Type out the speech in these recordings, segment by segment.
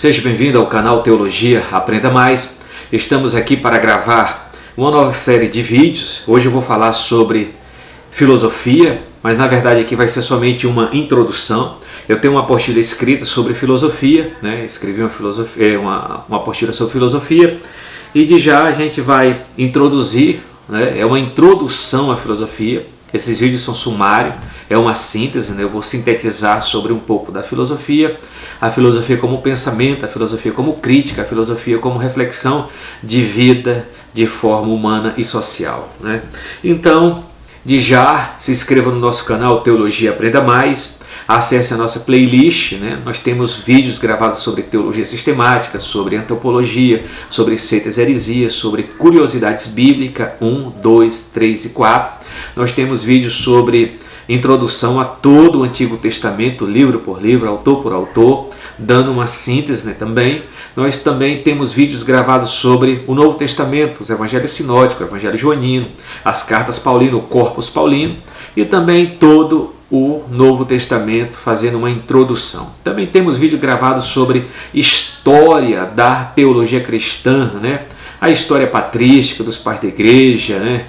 Seja bem-vindo ao canal Teologia Aprenda Mais. Estamos aqui para gravar uma nova série de vídeos. Hoje eu vou falar sobre filosofia, mas na verdade aqui vai ser somente uma introdução. Eu tenho uma apostila escrita sobre filosofia, escrevi uma apostila sobre filosofia e de já a gente vai introduzir, é uma introdução à filosofia. Esses vídeos são sumários, é uma síntese, eu vou sintetizar sobre um pouco da filosofia, a filosofia como pensamento, a filosofia como crítica, a filosofia como reflexão de vida de forma humana e social. Então, de já, se inscreva no nosso canal Teologia Aprenda Mais, acesse a nossa playlist, nós temos vídeos gravados sobre teologia sistemática, sobre antropologia, sobre seitas e heresias, sobre curiosidades bíblicas 1, 2, 3 e 4. Nós temos vídeos sobre introdução a todo o Antigo Testamento, livro por livro, autor por autor, dando uma síntese também. Nós também temos vídeos gravados sobre o Novo Testamento, os Evangelhos Sinóticos, o Evangelho Joanino, as Cartas Paulino, o Corpus Paulino e também todo o Novo Testamento, fazendo uma introdução. Também temos vídeo gravado sobre história da teologia cristã, a história patrística dos pais da igreja,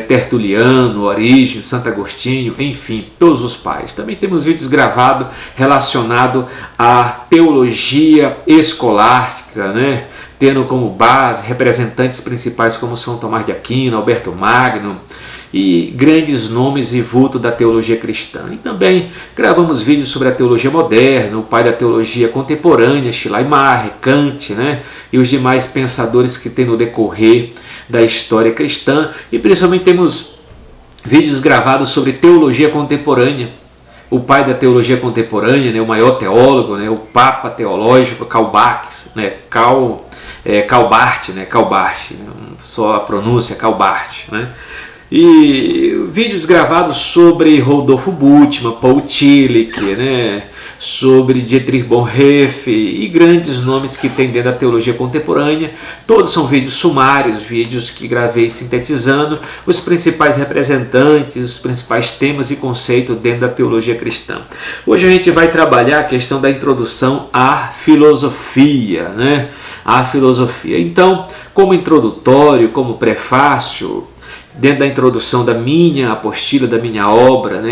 Tertuliano, Orígenes, Santo Agostinho, enfim, todos os pais. Também temos vídeos gravados relacionados à teologia escolástica, tendo como base representantes principais como São Tomás de Aquino, Alberto Magno, e grandes nomes e vultos da teologia cristã. E também gravamos vídeos sobre a teologia moderna, o pai da teologia contemporânea, Schleiermacher, Kant, e os demais pensadores que tem no decorrer da história cristã. E principalmente temos vídeos gravados sobre teologia contemporânea, o pai da teologia contemporânea, o maior teólogo, o papa teológico, Karl Barth, só a pronúncia, Karl Barth, E vídeos gravados sobre Rodolfo Bultmann, Paul Tillich, sobre Dietrich Bonhoeffer e grandes nomes que tem dentro da teologia contemporânea. Todos são vídeos sumários, vídeos que gravei sintetizando os principais representantes, os principais temas e conceitos dentro da teologia cristã. Hoje a gente vai trabalhar a questão da introdução à filosofia, à filosofia. Então, como introdutório, como prefácio, dentro da introdução da minha apostila, da minha obra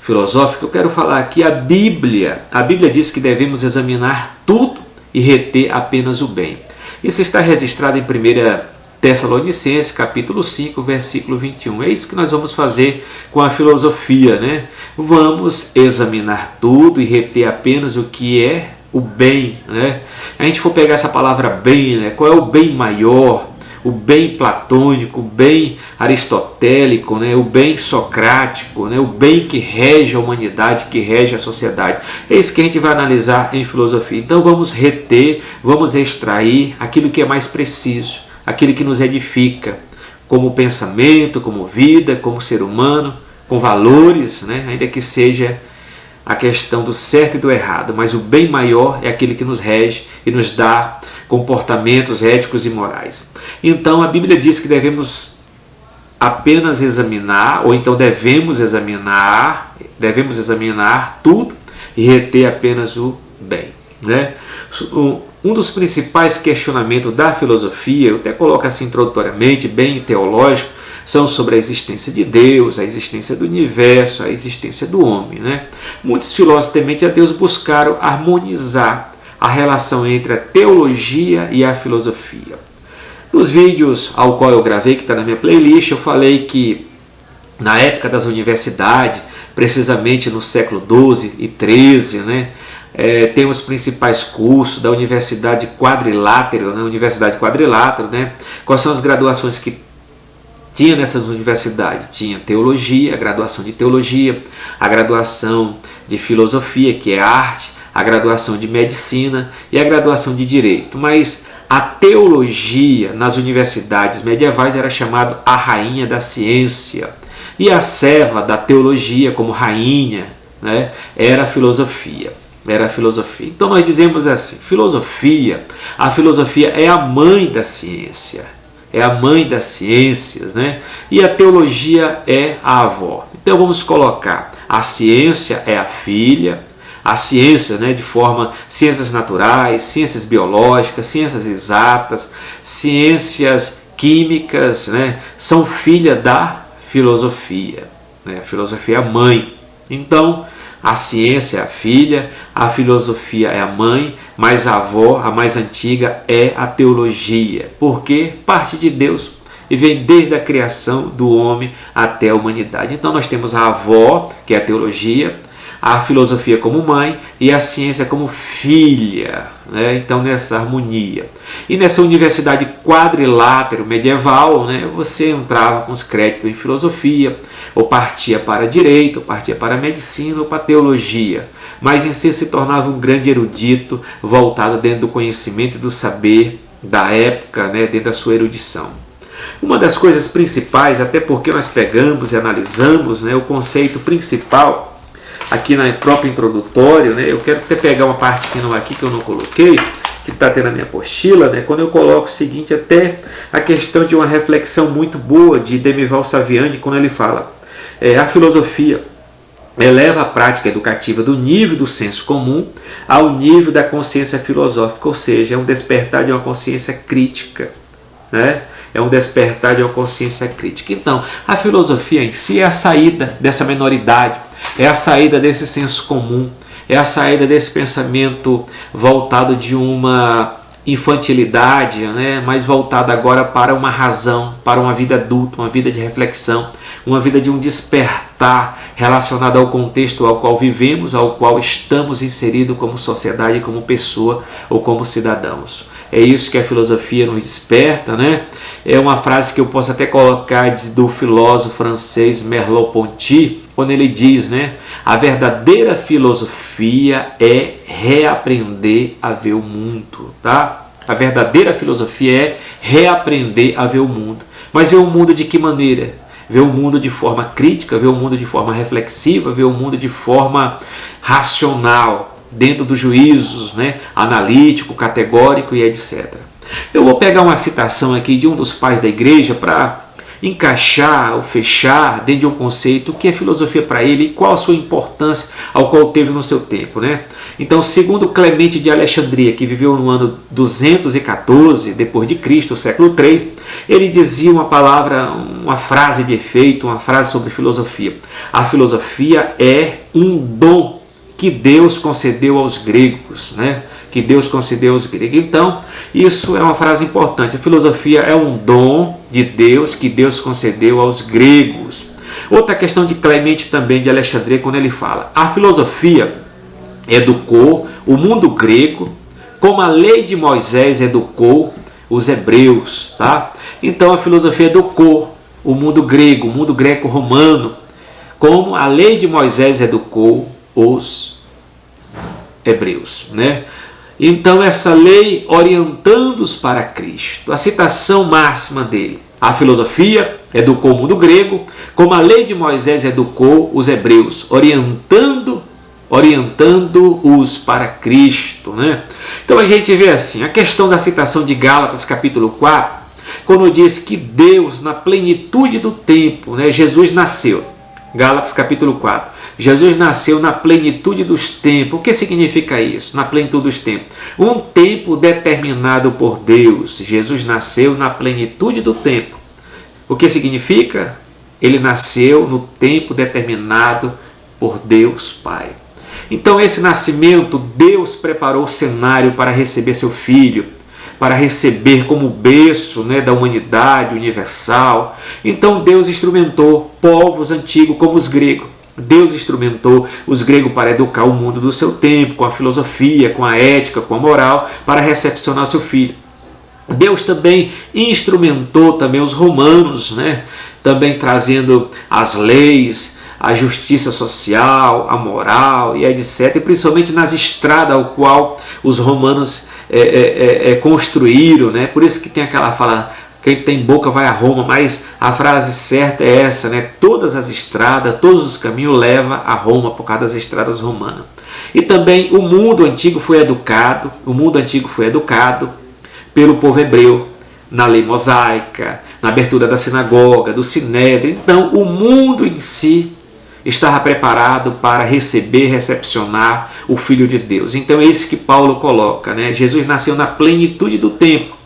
filosófica, eu quero falar aqui a Bíblia. A Bíblia diz que devemos examinar tudo e reter apenas o bem. Isso está registrado em 1 Tessalonicenses, capítulo 5, versículo 21. É isso que nós vamos fazer com a filosofia. Vamos examinar tudo e reter apenas o que é o bem. A gente for pegar essa palavra bem, qual é o bem maior? O bem platônico, o bem aristotélico, o bem socrático, o bem que rege a humanidade, que rege a sociedade. É isso que a gente vai analisar em filosofia. Então vamos reter, vamos extrair aquilo que é mais preciso, aquilo que nos edifica, como pensamento, como vida, como ser humano, com valores, ainda que seja a questão do certo e do errado, mas o bem maior é aquele que nos rege e nos dá comportamentos éticos e morais. Então a Bíblia diz que devemos apenas examinar, ou então devemos examinar tudo e reter apenas o bem. Um dos principais questionamentos da filosofia, eu até coloco assim introdutoriamente, bem teológico, são sobre a existência de Deus, a existência do universo, a existência do homem. Muitos filósofos temente a Deus buscaram harmonizar a relação entre a teologia e a filosofia. Nos vídeos ao qual eu gravei, que está na minha playlist, eu falei que na época das universidades, precisamente no século XII e XIII, tem os principais cursos da Universidade Quadrilátero, Quais são as graduações que tinha nessas universidades? Tinha teologia, a graduação de teologia, a graduação de filosofia, que é arte, a graduação de medicina e a graduação de direito. Mas a teologia nas universidades medievais era chamada a rainha da ciência. E a serva da teologia como rainha era a filosofia. Então nós dizemos assim, a filosofia é a mãe da ciência. É a mãe das ciências, e a teologia é a avó. Então vamos colocar, a ciência é a filha, as ciências, né, de forma ciências naturais, ciências biológicas, ciências exatas, ciências químicas, né, são filha da filosofia, né? A filosofia é a mãe. Então, a ciência é a filha, a filosofia é a mãe, mas a avó, a mais antiga, é a teologia, porque parte de Deus e vem desde a criação do homem até a humanidade. Então nós temos a avó, que é a teologia, a filosofia como mãe e a ciência como filha, né? Então nessa harmonia. E nessa universidade quadrilátero medieval, né, você entrava com os créditos em filosofia, ou partia para direito, ou partia para medicina, ou para teologia. Mas em si se tornava um grande erudito, voltado dentro do conhecimento e do saber da época, né, dentro da sua erudição. Uma das coisas principais, até porque nós pegamos e analisamos, né, o conceito principal aqui na própria introdutório, né, eu quero até pegar uma parte final aqui que eu não coloquei, que está tendo na minha apostila, né, quando eu coloco o seguinte, até a questão de uma reflexão muito boa de Demival Saviani, quando ele fala, a filosofia eleva a prática educativa do nível do senso comum ao nível da consciência filosófica, ou seja, é um despertar de uma consciência crítica, né? É um despertar de uma consciência crítica. Então, a filosofia em si é a saída dessa menoridade, é a saída desse senso comum, é a saída desse pensamento voltado de uma infantilidade, né? Mas voltado agora para uma razão, para uma vida adulta, uma vida de reflexão, uma vida de um despertar relacionado ao contexto ao qual vivemos, ao qual estamos inseridos como sociedade, como pessoa ou como cidadãos. É isso que a filosofia nos desperta, né? É uma frase que eu posso até colocar do filósofo francês Merleau-Ponty, quando ele diz, né? A verdadeira filosofia é reaprender a ver o mundo, tá? A verdadeira filosofia é reaprender a ver o mundo. Mas ver o mundo de que maneira? Ver o mundo de forma crítica, ver o mundo de forma reflexiva, ver o mundo de forma racional, dentro dos juízos, né, analítico, categórico e etc. Eu vou pegar uma citação aqui de um dos pais da igreja para encaixar ou fechar dentro de um conceito, o que é filosofia para ele e qual a sua importância ao qual teve no seu tempo, né? Então, segundo Clemente de Alexandria, que viveu no ano 214 depois de Cristo, século 3, ele dizia uma palavra, uma frase de efeito, uma frase sobre filosofia. A filosofia é um dom que Deus concedeu aos gregos, né? Que Deus concedeu aos gregos. Então, isso é uma frase importante. A filosofia é um dom de Deus que Deus concedeu aos gregos. Outra questão de Clemente também de Alexandria, quando ele fala, a filosofia educou o mundo grego, como a lei de Moisés educou os hebreus, tá? Então a filosofia educou o mundo grego, o mundo greco-romano, como a lei de Moisés educou os hebreus, né? Então essa lei orientando-os para Cristo. A citação máxima dele: a filosofia educou o mundo grego, como a lei de Moisés educou os hebreus, orientando-os para Cristo, né? Então a gente vê assim, a questão da citação de Gálatas capítulo 4, quando diz que Deus, na plenitude do tempo, né, Jesus nasceu. Gálatas capítulo 4. Jesus nasceu na plenitude dos tempos. O que significa isso? Na plenitude dos tempos. Um tempo determinado por Deus. Jesus nasceu na plenitude do tempo. O que significa? Ele nasceu no tempo determinado por Deus Pai. Então esse nascimento, Deus preparou o cenário para receber seu Filho, para receber como berço, né, da humanidade universal. Então Deus instrumentou povos antigos como os gregos. Deus instrumentou os gregos para educar o mundo do seu tempo, com a filosofia, com a ética, com a moral, para recepcionar seu Filho. Deus também instrumentou também os romanos, né, também trazendo as leis, a justiça social, a moral e etc. E principalmente nas estradas ao qual os romanos construíram, né? Por isso que tem aquela fala, quem tem boca vai a Roma, mas a frase certa é essa, né? Todas as estradas, todos os caminhos levam a Roma por causa das estradas romanas. E também o mundo antigo foi educado pelo povo hebreu, na lei mosaica, na abertura da sinagoga, do sinédrio. Então o mundo em si estava preparado para recepcionar o Filho de Deus. Então é isso que Paulo coloca, né? Jesus nasceu na plenitude do tempo.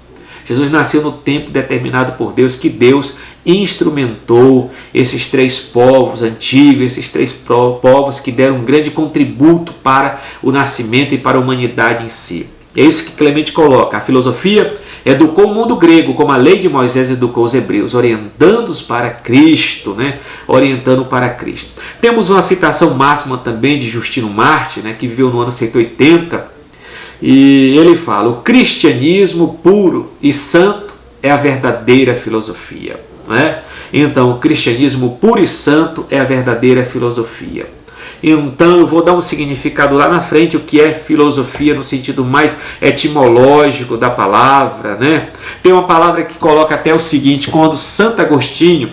Jesus nasceu no tempo determinado por Deus, que Deus instrumentou esses três povos antigos, esses três povos que deram um grande contributo para o nascimento e para a humanidade em si. É isso que Clemente coloca. A filosofia educou o mundo grego, como a lei de Moisés educou os hebreus, orientando-os para Cristo, né? Orientando para Cristo. Temos uma citação máxima também de Justino Marte, né? Que viveu no ano 180, e ele fala: o cristianismo puro e santo é a verdadeira filosofia, né? Então, o cristianismo puro e santo é a verdadeira filosofia. Então eu vou dar um significado lá na frente, o que é filosofia no sentido mais etimológico da palavra, né? Tem uma palavra que coloca até o seguinte: quando Santo Agostinho,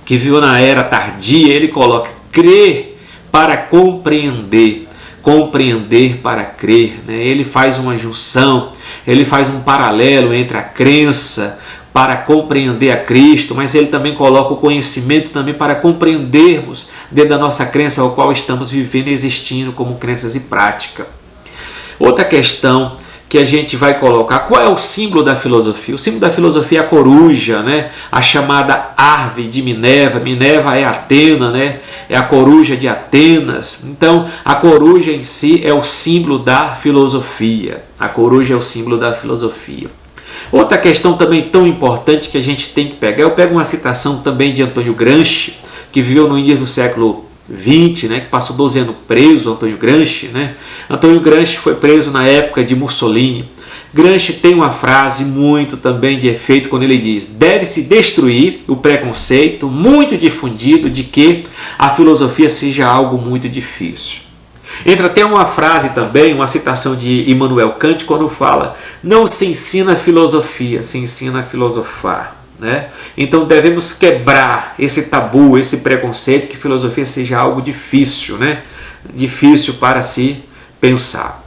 que viveu na era tardia, ele coloca crer para compreender, compreender para crer, né? Ele faz uma junção, ele faz um paralelo entre a crença para compreender a Cristo, mas ele também coloca o conhecimento também para compreendermos dentro da nossa crença ao qual estamos vivendo e existindo como crenças e prática. Outra questão que a gente vai colocar: qual é o símbolo da filosofia? O símbolo da filosofia é a coruja, né? A chamada árve de Minerva. Minerva é Atena, né? É a coruja de Atenas. Então a coruja em si é o símbolo da filosofia. A coruja é o símbolo da filosofia. Outra questão também tão importante que a gente tem que pegar, eu pego uma citação também de Antônio Gramsci, que viveu no início do século XX, né, que passou 12 anos preso, Antônio Gramsci, né? Antônio Gramsci foi preso na época de Mussolini. Gramsci tem uma frase muito também de efeito quando ele diz: deve-se destruir o preconceito muito difundido de que a filosofia seja algo muito difícil. Entra até uma frase também, uma citação de Immanuel Kant, quando fala: não se ensina filosofia, se ensina a filosofar, né? Então devemos quebrar esse tabu, esse preconceito que filosofia seja algo difícil, né? Difícil para se pensar.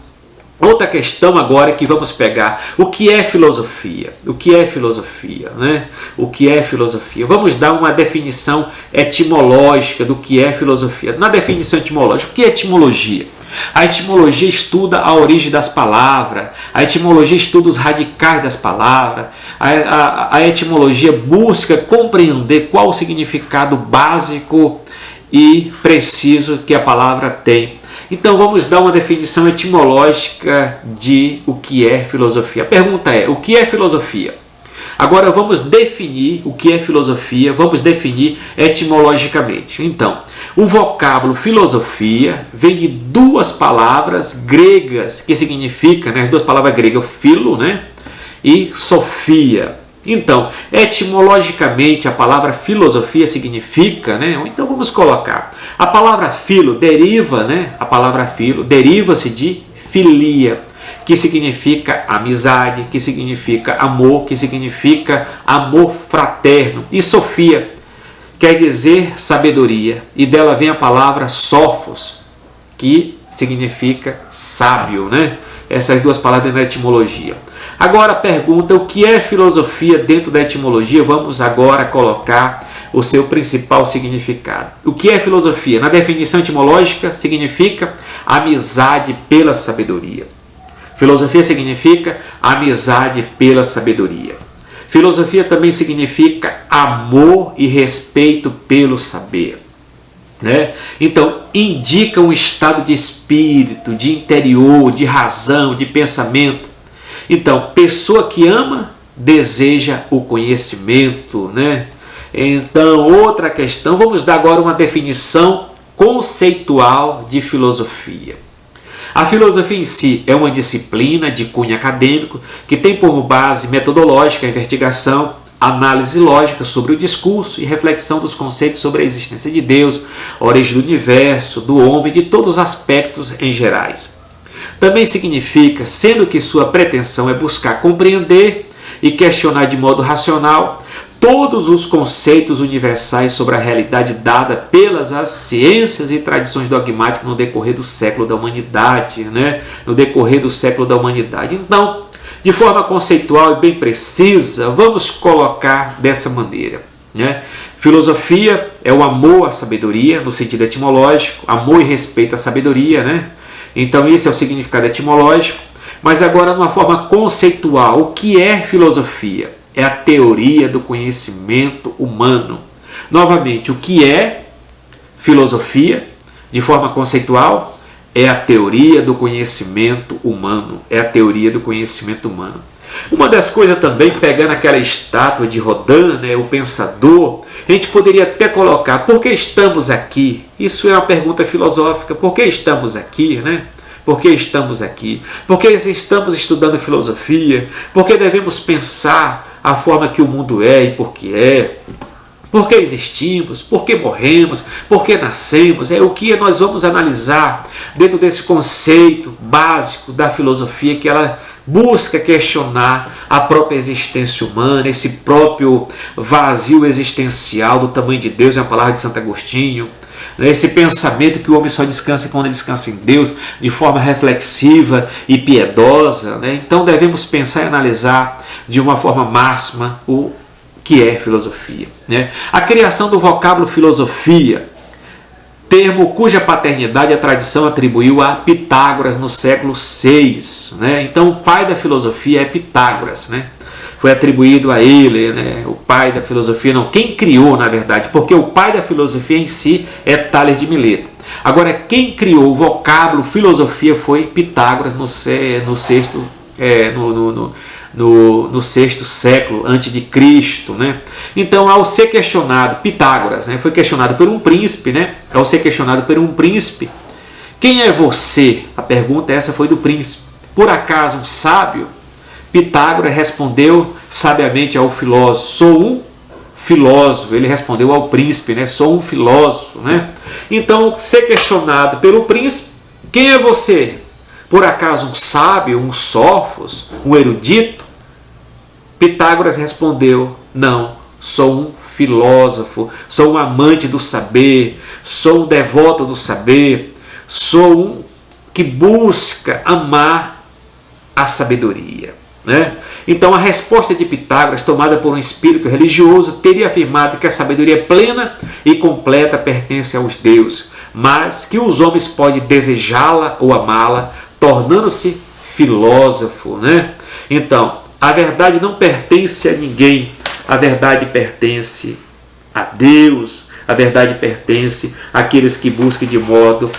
Outra questão agora que vamos pegar: o que é filosofia? O que é filosofia, né? O que é filosofia? Vamos dar uma definição etimológica do que é filosofia. Na definição etimológica, o que é etimologia? A etimologia estuda a origem das palavras, a etimologia estuda os radicais das palavras, a etimologia busca compreender qual o significado básico e preciso que a palavra tem. Então vamos dar uma definição etimológica de o que é filosofia. A pergunta é: o que é filosofia? Agora vamos definir o que é filosofia, vamos definir etimologicamente. Então, o vocábulo filosofia vem de duas palavras gregas, que significa, né, as duas palavras gregas, philo, né, e sofia. Então, etimologicamente, a palavra filosofia significa, né? Ou então vamos colocar: a palavra filo deriva, né? A palavra filo deriva-se de filia, que significa amizade, que significa amor, que significa amor fraterno. E sofia quer dizer sabedoria, e dela vem a palavra sophos, que significa sábio, né? Essas duas palavras na etimologia. Agora a pergunta: o que é filosofia dentro da etimologia? Vamos agora colocar o seu principal significado. O que é filosofia? Na definição etimológica, significa amizade pela sabedoria. Filosofia significa amizade pela sabedoria. Filosofia também significa amor e respeito pelo saber, né? Então, indica um estado de espírito, de interior, de razão, de pensamento. Então, pessoa que ama, deseja o conhecimento, né? Então, outra questão, vamos dar agora uma definição conceitual de filosofia. A filosofia em si é uma disciplina de cunho acadêmico que tem como base metodológica a investigação, análise lógica sobre o discurso e reflexão dos conceitos sobre a existência de Deus, a origem do universo, do homem e de todos os aspectos em gerais. Também significa, sendo que sua pretensão é buscar compreender e questionar de modo racional todos os conceitos universais sobre a realidade dada pelas as ciências e tradições dogmáticas no decorrer do século da humanidade, né? No decorrer do século da humanidade. Então, de forma conceitual e bem precisa, vamos colocar dessa maneira. né? Filosofia é o amor à sabedoria, no sentido etimológico, amor e respeito à sabedoria, né? Então esse é o significado etimológico. Mas agora, numa forma conceitual, o que é filosofia? É a teoria do conhecimento humano. Novamente, o que é filosofia, de forma conceitual? É a teoria do conhecimento humano. É a teoria do conhecimento humano. Uma das coisas também, pegando aquela estátua de Rodin, né, o pensador, a gente poderia até colocar: por que estamos aqui? Isso é uma pergunta filosófica. Por que estamos aqui, né? Por que estamos aqui? Por que estamos estudando filosofia? Por que devemos pensar a forma que o mundo é e por que é? Por que existimos? Por que morremos? Por que nascemos? É o que nós vamos analisar dentro desse conceito básico da filosofia, que ela busca questionar a própria existência humana, esse próprio vazio existencial do tamanho de Deus, é a palavra de Santo Agostinho. Esse pensamento que o homem só descansa quando descansa em Deus, de forma reflexiva e piedosa, né? Então devemos pensar e analisar de uma forma máxima o que é filosofia, né? A criação do vocábulo filosofia, termo cuja paternidade a tradição atribuiu a Pitágoras no século VI, né? Então o pai da filosofia é Pitágoras, né? Foi atribuído a ele, né? O pai da filosofia, não, quem criou, na verdade, porque o pai da filosofia em si é Tales de Mileto. Agora, quem criou o vocábulo filosofia foi Pitágoras no sexto século antes de Cristo, né? Então, ao ser questionado, Pitágoras, né, foi questionado por um príncipe, né? Ao ser questionado por um príncipe, quem é você? A pergunta essa foi do príncipe. Por acaso um sábio? Pitágoras respondeu sabiamente ao filósofo: sou um filósofo. Ele respondeu ao príncipe, né? Sou um filósofo, né? Então, ser questionado pelo príncipe: quem é você? Por acaso um sábio, um sófos, um erudito? Pitágoras respondeu: não, sou um filósofo, sou um amante do saber, sou um devoto do saber, sou um que busca amar a sabedoria, né? Então a resposta de Pitágoras, tomada por um espírito religioso, teria afirmado que a sabedoria plena e completa pertence aos deuses, mas que os homens podem desejá-la ou amá-la, tornando-se filósofo, né? Então, a verdade não pertence a ninguém, a verdade pertence a Deus, a verdade pertence àqueles que buscam de modo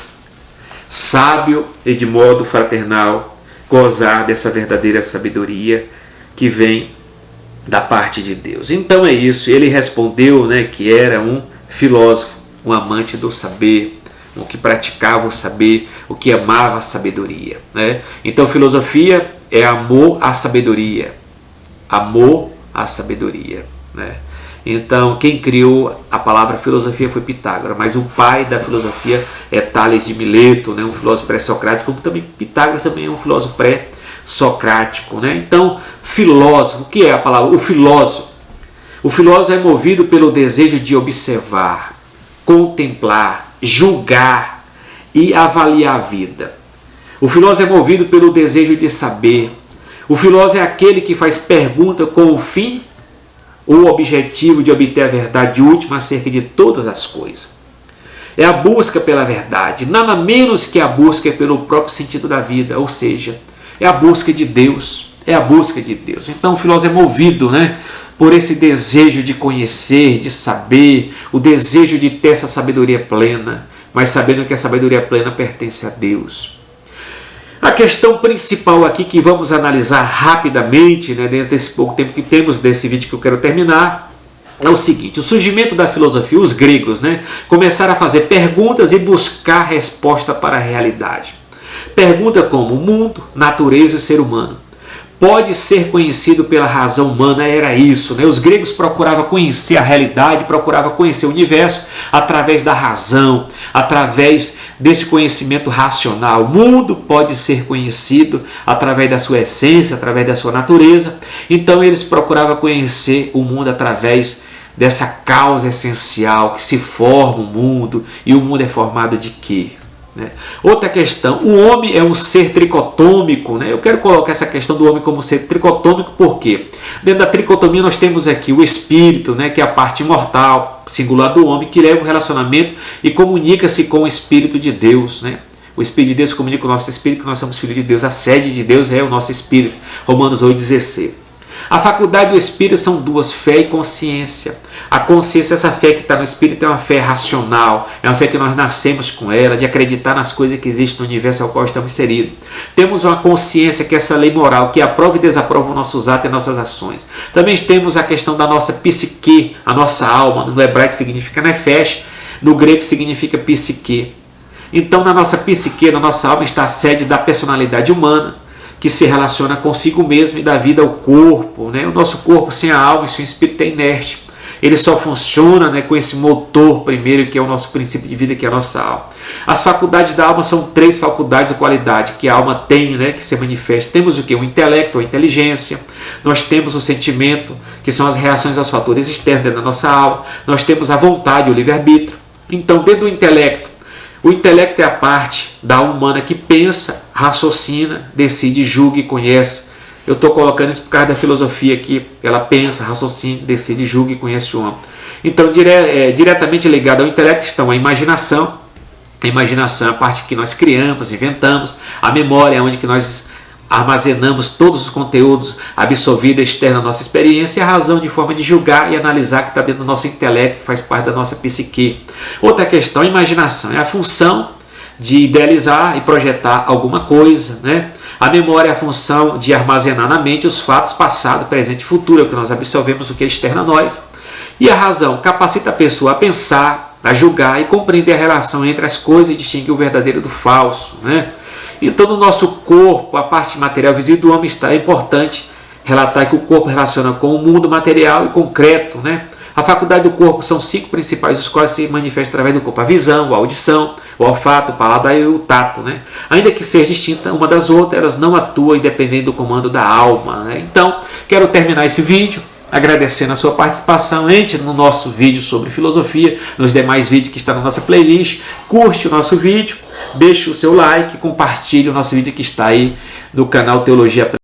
sábio e de modo fraternal gozar dessa verdadeira sabedoria que vem da parte de Deus. Então é isso, ele respondeu, né, que era um filósofo, um amante do saber, o que praticava o saber, o que amava a sabedoria, né? Então filosofia é amor à sabedoria, amor à sabedoria, né? Então quem criou a palavra filosofia foi Pitágoras, mas o pai da filosofia é Tales de Mileto, né? Um filósofo pré-socrático, como também Pitágoras também é um filósofo pré-socrático, né? Então filósofo, o que é a palavra? O filósofo é movido pelo desejo de observar, contemplar, julgar e avaliar a vida. O filósofo é movido pelo desejo de saber. O filósofo é aquele que faz pergunta com o fim ou o objetivo de obter a verdade última acerca de todas as coisas. É a busca pela verdade, nada menos que a busca pelo próprio sentido da vida, ou seja, é a busca de Deus, é a busca de Deus. Então o filósofo é movido, né, por esse desejo de conhecer, de saber, o desejo de ter essa sabedoria plena, mas sabendo que a sabedoria plena pertence a Deus. A questão principal aqui que vamos analisar rapidamente, né, dentro desse pouco tempo que temos desse vídeo que eu quero terminar, é o seguinte: o surgimento da filosofia, os gregos, né, começaram a fazer perguntas e buscar resposta para a realidade. Pergunta como: o mundo, natureza e o ser humano pode ser conhecido pela razão humana? Era isso, né? Os gregos procuravam conhecer a realidade, procuravam conhecer o universo através da razão, através desse conhecimento racional. O mundo pode ser conhecido através da sua essência, através da sua natureza. Então eles procuravam conhecer o mundo através dessa causa essencial que se forma o mundo. E o mundo é formado de quê? né? Outra questão, o homem é um ser tricotômico, né? Eu quero colocar essa questão do homem como ser tricotômico porque dentro da tricotomia nós temos aqui o espírito, né? Que é a parte imortal, singular do homem, que leva um relacionamento e comunica-se com o Espírito de Deus, né? O Espírito de Deus comunica com o nosso espírito, que nós somos filhos de Deus, a sede de Deus é o nosso espírito, Romanos 8,16. A faculdade do espírito são duas, fé e consciência. A consciência, essa fé que está no espírito, é uma fé racional, é uma fé que nós nascemos com ela, de acreditar nas coisas que existem no universo ao qual estamos inseridos. Temos uma consciência que é essa lei moral, que aprova e desaprova os nossos atos e nossas ações. Também temos a questão da nossa psique, a nossa alma, no hebraico significa nefesh, no grego significa psique. Então, na nossa psique, na nossa alma, está a sede da personalidade humana, que se relaciona consigo mesmo e dá vida ao corpo, né? O nosso corpo sem a alma e sem o espírito é inerte. Ele só funciona, né, com esse motor primeiro, que é o nosso princípio de vida, que é a nossa alma. As faculdades da alma são 3 faculdades ou qualidades que a alma tem, né, que se manifesta. Temos o que? O intelecto, a inteligência. Nós temos o sentimento, que são as reações aos fatores externos dentro da nossa alma. Nós temos a vontade, o livre-arbítrio. Então, dentro do intelecto, o intelecto é a parte da alma humana que pensa, raciocina, decide, julga e conhece. Eu estou colocando isso por causa da filosofia aqui. Ela pensa, raciocina, decide, julga e conhece o homem. Então, diretamente ligado ao intelecto estão a imaginação. A imaginação é a parte que nós criamos, inventamos. A memória é onde que nós armazenamos todos os conteúdos absorvidos externos à nossa experiência, e a razão de forma de julgar e analisar, que está dentro do nosso intelecto, que faz parte da nossa psique. Outra questão, a imaginação, é a função de idealizar e projetar alguma coisa, né? A memória é a função de armazenar na mente os fatos passado, presente e futuro, é o que nós absorvemos, o que é externo a nós. E a razão capacita a pessoa a pensar, a julgar e compreender a relação entre as coisas e distinguir o verdadeiro do falso, né? Então, no nosso corpo, a parte material visível do homem está. É importante relatar que o corpo relaciona com o mundo material e concreto, né? A faculdade do corpo são 5 principais, os quais se manifestam através do corpo: a visão, a audição, o olfato, o paladar e o tato, né? Ainda que seja distinta uma das outras, elas não atuam independente do comando da alma, né? Então, quero terminar esse vídeo agradecendo a sua participação. Entre no nosso vídeo sobre filosofia, nos demais vídeos que estão na nossa playlist, curte o nosso vídeo, deixe o seu like, compartilhe o nosso vídeo que está aí no canal Teologia